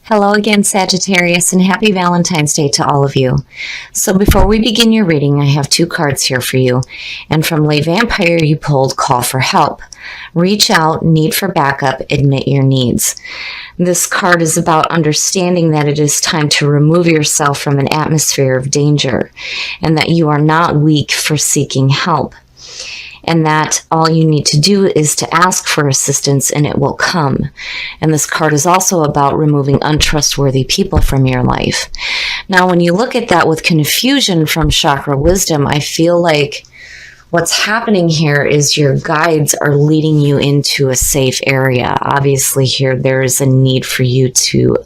Hello again, Sagittarius, and happy Valentine's Day to all of you. So before we begin your reading, I have two cards here for you. And from Lay Vampire, you pulled Call for Help. Reach out, need for backup, admit your needs. This card is about understanding that it is time to remove yourself from an atmosphere of danger, and that you are not weak for seeking help. And that all you need to do is to ask for assistance and it will come. And this card is also about removing untrustworthy people from your life. Now, when you look at that with confusion from chakra wisdom, I feel like what's happening here is your guides are leading you into a safe area. Obviously, here there is a need for you to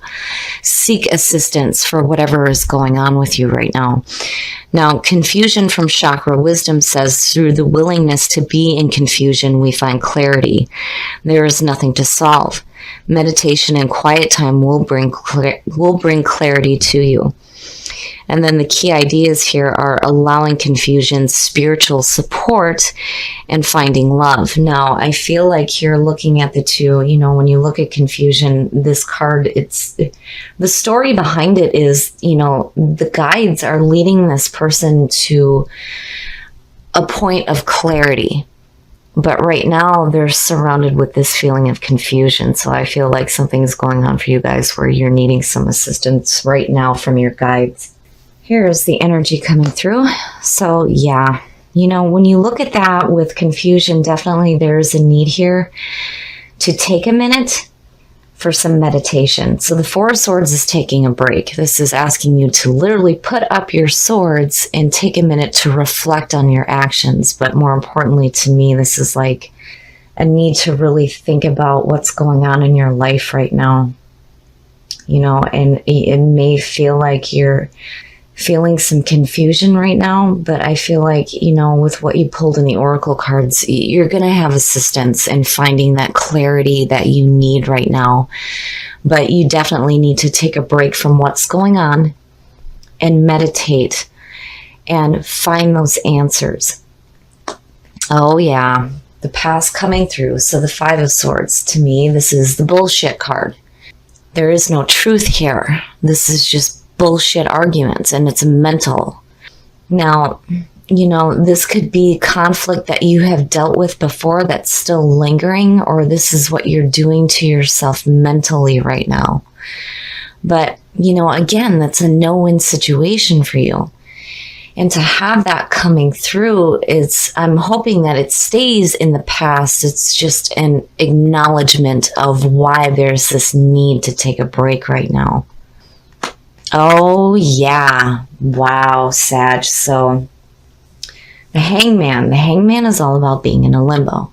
seek assistance for whatever is going on with you right now. Now, confusion from chakra wisdom says through the willingness to be in confusion, we find clarity. There is nothing to solve. Meditation and quiet time will bring clarity to you. And then the key ideas here are allowing confusion, spiritual support, and finding love. Now, I feel like you're looking at the two, when you look at confusion, this card, the story behind it is, the guides are leading this person to a point of clarity. But right now, they're surrounded with this feeling of confusion. So I feel like something's going on for you guys where you're needing some assistance right now from your guides. Here's the energy coming through. So yeah, when you look at that with confusion, definitely there's a need here to take a minute for some meditation. So the Four of Swords is taking a break. This is asking you to literally put up your swords and take a minute to reflect on your actions. But more importantly to me, this is like a need to really think about what's going on in your life right now. And it may feel like you're feeling some confusion right now, but I feel like, with what you pulled in the oracle cards, you're going to have assistance in finding that clarity that you need right now. But you definitely need to take a break from what's going on and meditate and find those answers. Oh yeah, the past coming through. So the Five of Swords, to me, this is the bullshit card. There is no truth here. This is just bullshit arguments, and it's mental. Now, this could be conflict that you have dealt with before that's still lingering, or this is what you're doing to yourself mentally right now. But, again, that's a no-win situation for you. And to have that coming through, I'm hoping that it stays in the past. It's just an acknowledgement of why there's this need to take a break right now. Oh, yeah. Wow, Sag. So the Hangman is all about being in a limbo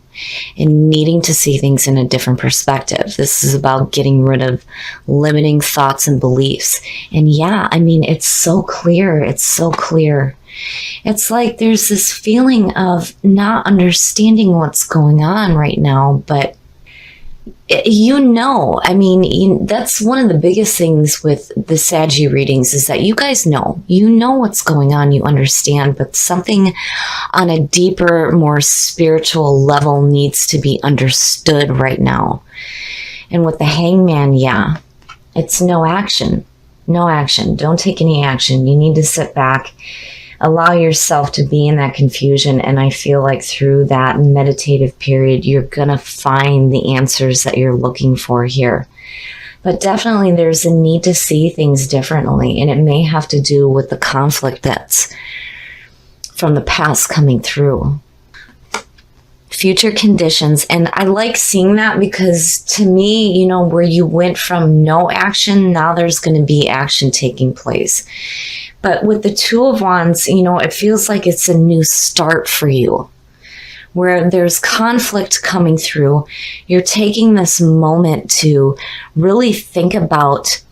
and needing to see things in a different perspective. This is about getting rid of limiting thoughts and beliefs. And yeah, it's so clear. It's so clear. It's like there's this feeling of not understanding what's going on right now, but that's one of the biggest things with the Saggy readings is that you guys know what's going on, you understand, but something on a deeper, more spiritual level needs to be understood right now. And with the Hangman, yeah, it's no action. No action. Don't take any action. You need to sit back, allow yourself to be in that confusion. And I feel like through that meditative period, you're going to find the answers that you're looking for here. But definitely there's a need to see things differently. And it may have to do with the conflict that's from the past coming through. Future conditions. And I like seeing that because to me, where you went from no action, now there's going to be action taking place. But with the Two of Wands, it feels like it's a new start for you. Where there's conflict coming through, you're taking this moment to really think about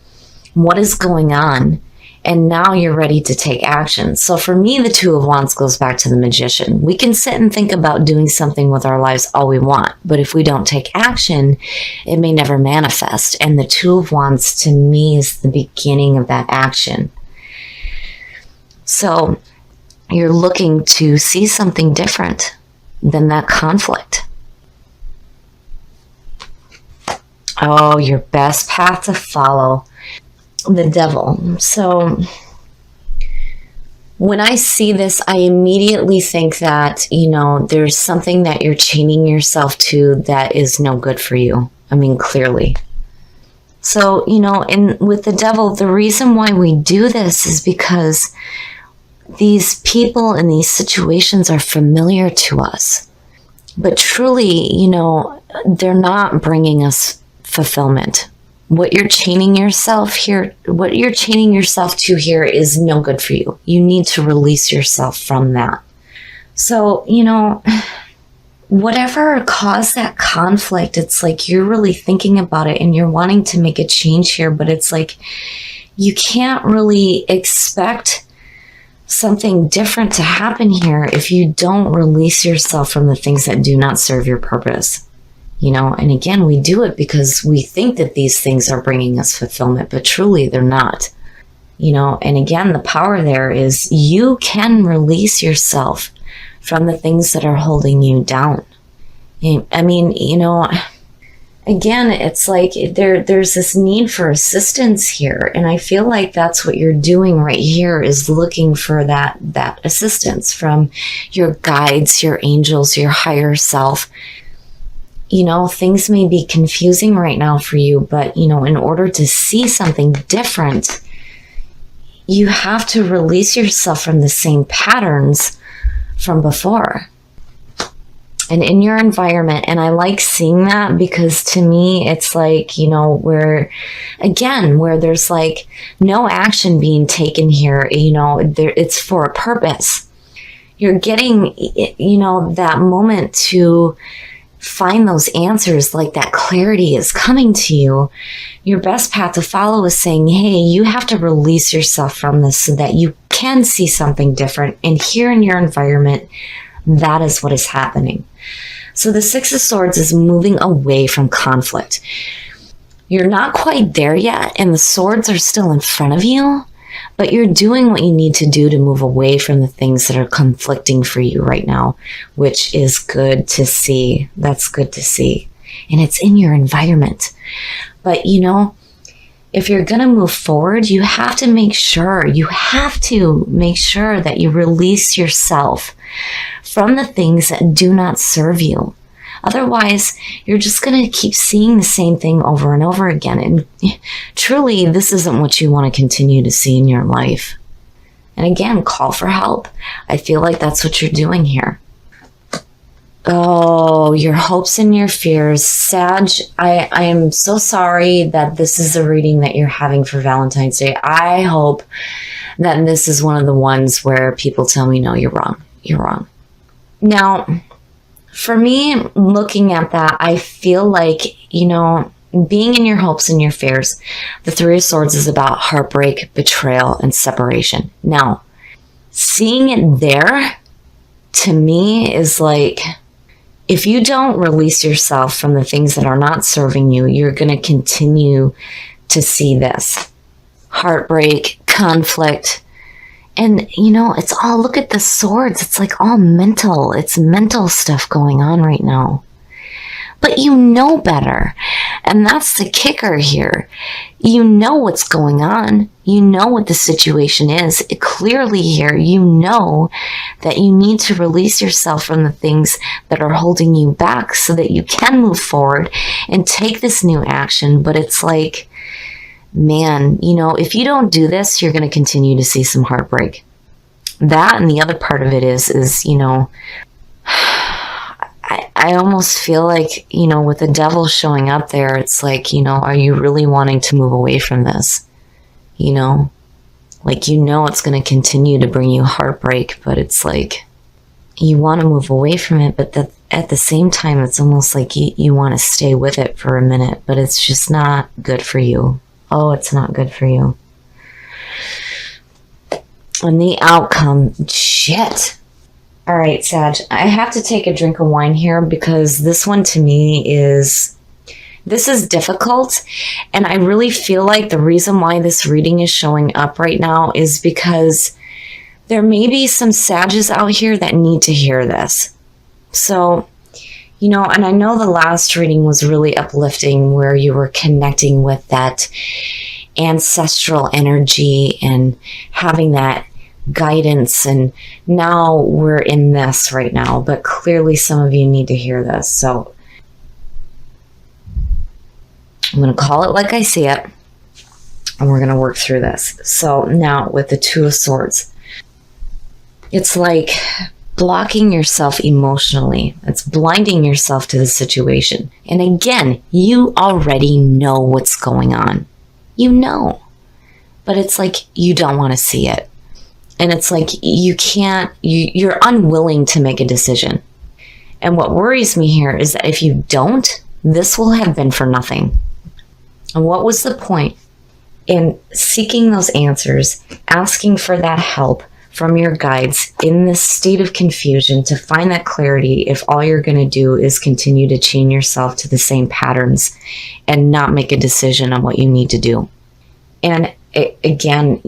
what is going on. And now you're ready to take action. So for me, the Two of Wands goes back to the Magician. We can sit and think about doing something with our lives all we want. But if we don't take action, it may never manifest. And the Two of Wands, to me, is the beginning of that action. So you're looking to see something different than that conflict. Oh, your best path to follow. The devil. So when I see this, I immediately think that, there's something that you're chaining yourself to that is no good for you. I mean, clearly. So, and with the devil, the reason why we do this is because these people and these situations are familiar to us. But truly, they're not bringing us fulfillment. What you're chaining yourself to here is no good for you. You need to release yourself from that. So, whatever caused that conflict, it's like you're really thinking about it and you're wanting to make a change here, but it's like you can't really expect something different to happen here if you don't release yourself from the things that do not serve your purpose. And again, we do it because we think that these things are bringing us fulfillment, but truly they're not. And again, the power there is you can release yourself from the things that are holding you down. I mean, again, it's like there's this need for assistance here. And I feel like that's what you're doing right here is looking for that assistance from your guides, your angels, your higher self. Things may be confusing right now for you, but, in order to see something different, you have to release yourself from the same patterns from before and in your environment. And I like seeing that because to me, it's like, where there's like no action being taken here, it's for a purpose. You're getting, that moment to find those answers, like that clarity is coming to you. Your best path to follow is saying, hey, you have to release yourself from this so that you can see something different. And here in your environment, that is what is happening. So the Six of Swords is moving away from conflict. You're not quite there yet, and the swords are still in front of you, but you're doing what you need to do to move away from the things that are conflicting for you right now, which is good to see. That's good to see. And it's in your environment. But, if you're going to move forward, you have to make sure that you release yourself from the things that do not serve you. Otherwise, you're just going to keep seeing the same thing over and over again. And truly, this isn't what you want to continue to see in your life. And again, call for help. I feel like that's what you're doing here. Oh, your hopes and your fears. Sag, I am so sorry that this is a reading that you're having for Valentine's Day. I hope that this is one of the ones where people tell me, no, you're wrong. You're wrong. Now, for me, looking at that, I feel like, being in your hopes and your fears, the Three of Swords is about heartbreak, betrayal, and separation. Now, seeing it there, to me, is like, if you don't release yourself from the things that are not serving you, you're going to continue to see this. Heartbreak, conflict. And, it's all, look at the swords. It's like all mental. It's mental stuff going on right now. But you know better. And that's the kicker here. You know what's going on. You know what the situation is. Clearly here, you know that you need to release yourself from the things that are holding you back so that you can move forward and take this new action. But it's like, man, if you don't do this, you're going to continue to see some heartbreak. That, and the other part of it is I almost feel like, with the devil showing up there, it's like, are you really wanting to move away from this? Like, it's going to continue to bring you heartbreak, but it's like, you want to move away from it, but at the same time, it's almost like you want to stay with it for a minute, but it's just not good for you. Oh, it's not good for you. And the outcome, shit. All right, Sag, I have to take a drink of wine here because this one to me is difficult. And I really feel like the reason why this reading is showing up right now is because there may be some Sages out here that need to hear this. So, And I know the last reading was really uplifting where you were connecting with that ancestral energy and having that guidance. And now we're in this right now, but clearly some of you need to hear this. So I'm going to call it like I see it, and we're going to work through this. So now with the Two of Swords, it's like blocking yourself emotionally. It's blinding yourself to the situation. And again, you already know what's going on. You know, but it's like you don't want to see it. And it's like you're unwilling to make a decision. And what worries me here is that if you don't, this will have been for nothing. And what was the point in seeking those answers, asking for that help from your guides in this state of confusion to find that clarity if all you're going to do is continue to chain yourself to the same patterns and not make a decision on what you need to do? And again,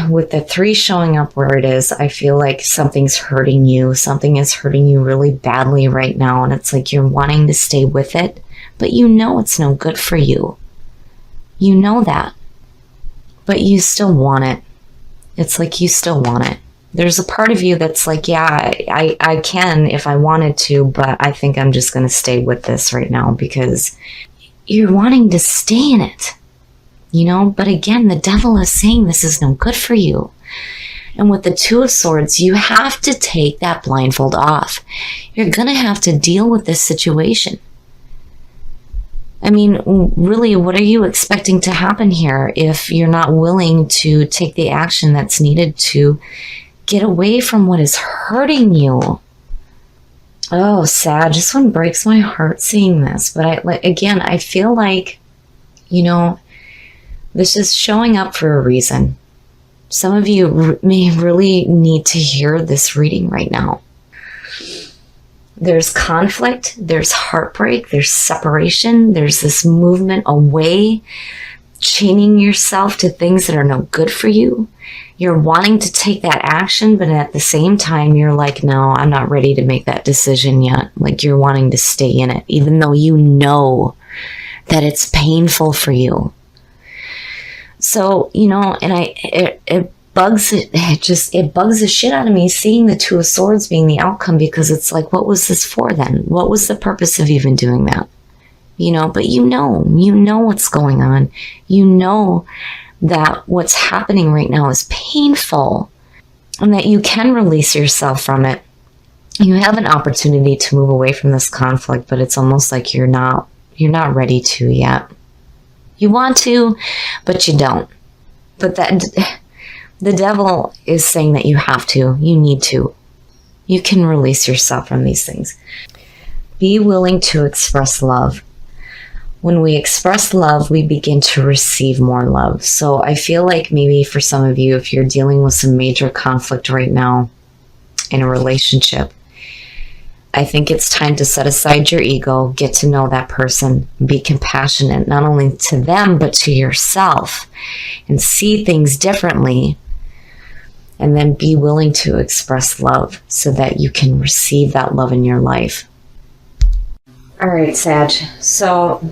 with the 3 showing up where it is, I feel like something's hurting you. Something is hurting you really badly right now. And it's like you're wanting to stay with it, but it's no good for you. You know that, but you still want it. It's like you still want it. There's a part of you that's like, yeah, I can if I wanted to, but I think I'm just going to stay with this right now because you're wanting to stay in it, But again, the devil is saying this is no good for you. And with the Two of Swords, you have to take that blindfold off. You're going to have to deal with this situation. I mean, really, what are you expecting to happen here if you're not willing to take the action that's needed to get away from what is hurting you? Oh, Sag, this one breaks my heart seeing this. But I feel like, this is showing up for a reason. Some of you may really need to hear this reading right now. There's conflict, there's heartbreak, there's separation, there's this movement away, chaining yourself to things that are no good for you. You're wanting to take that action, but at the same time, you're like, no, I'm not ready to make that decision yet. Like you're wanting to stay in it, even though you know that it's painful for you. So, and it bugs the shit out of me seeing the Two of Swords being the outcome, because it's like, what was this for then? What was the purpose of even doing that? But you know what's going on. You know that what's happening right now is painful and that you can release yourself from it. You have an opportunity to move away from this conflict, but it's almost like you're not ready to yet. You want to, but you don't. But the devil is saying that you have to, you need to. You can release yourself from these things. Be willing to express love. When we express love, we begin to receive more love. So I feel like maybe for some of you, if you're dealing with some major conflict right now in a relationship, I think it's time to set aside your ego, get to know that person, be compassionate, not only to them, but to yourself, and see things differently. And then be willing to express love so that you can receive that love in your life. All right, Sag. So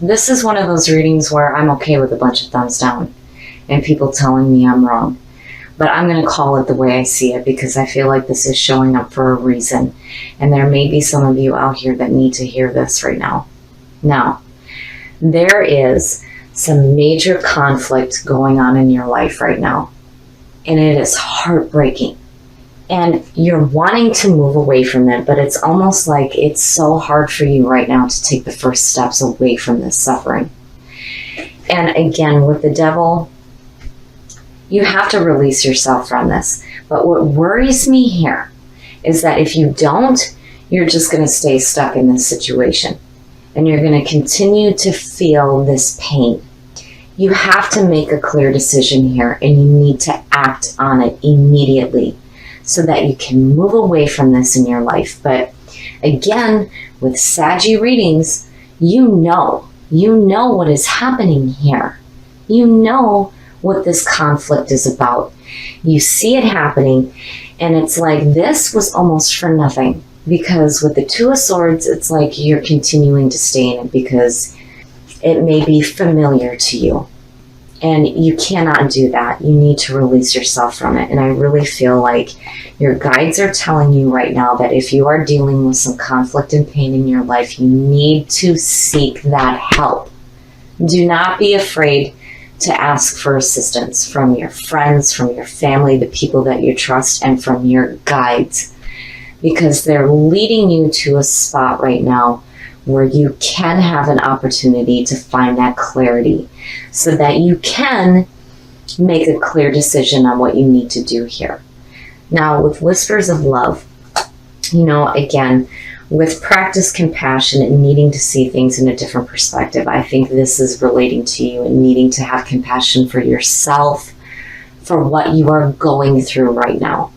this is one of those readings where I'm okay with a bunch of thumbs down and people telling me I'm wrong. But I'm going to call it the way I see it because I feel like this is showing up for a reason. And there may be some of you out here that need to hear this right now. Now, there is some major conflict going on in your life right now. And it is heartbreaking. And you're wanting to move away from it, but it's almost like it's so hard for you right now to take the first steps away from this suffering. And again, with the devil, you have to release yourself from this. But what worries me here is that if you don't, you're just going to stay stuck in this situation. And you're going to continue to feel this pain. You have to make a clear decision here, and you need to act on it immediately so that you can move away from this in your life. But again, with Saggy readings, you know what is happening here. You know what this conflict is about. You see it happening, and it's like this was almost for nothing. Because with the Two of Swords, it's like you're continuing to stay in it because it may be familiar to you. And you cannot do that. You need to release yourself from it. And I really feel like your guides are telling you right now that if you are dealing with some conflict and pain in your life, you need to seek that help. Do not be afraid to ask for assistance from your friends, from your family, the people that you trust, and from your guides. Because they're leading you to a spot right now where you can have an opportunity to find that clarity so that you can make a clear decision on what you need to do here. Now, with Whispers of Love, again, with practice compassion and needing to see things in a different perspective, I think this is relating to you and needing to have compassion for yourself, for what you are going through right now.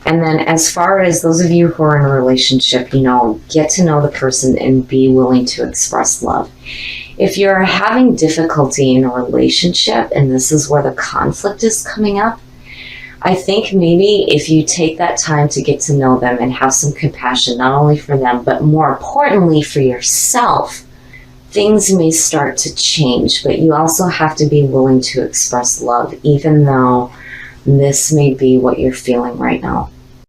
And then as far as those of you who are in a relationship, get to know the person and be willing to express love. If you're having difficulty in a relationship and this is where the conflict is coming up, I think maybe if you take that time to get to know them and have some compassion, not only for them, but more importantly for yourself, things may start to change. But you also have to be willing to express love, even though this may be what you're feeling right now.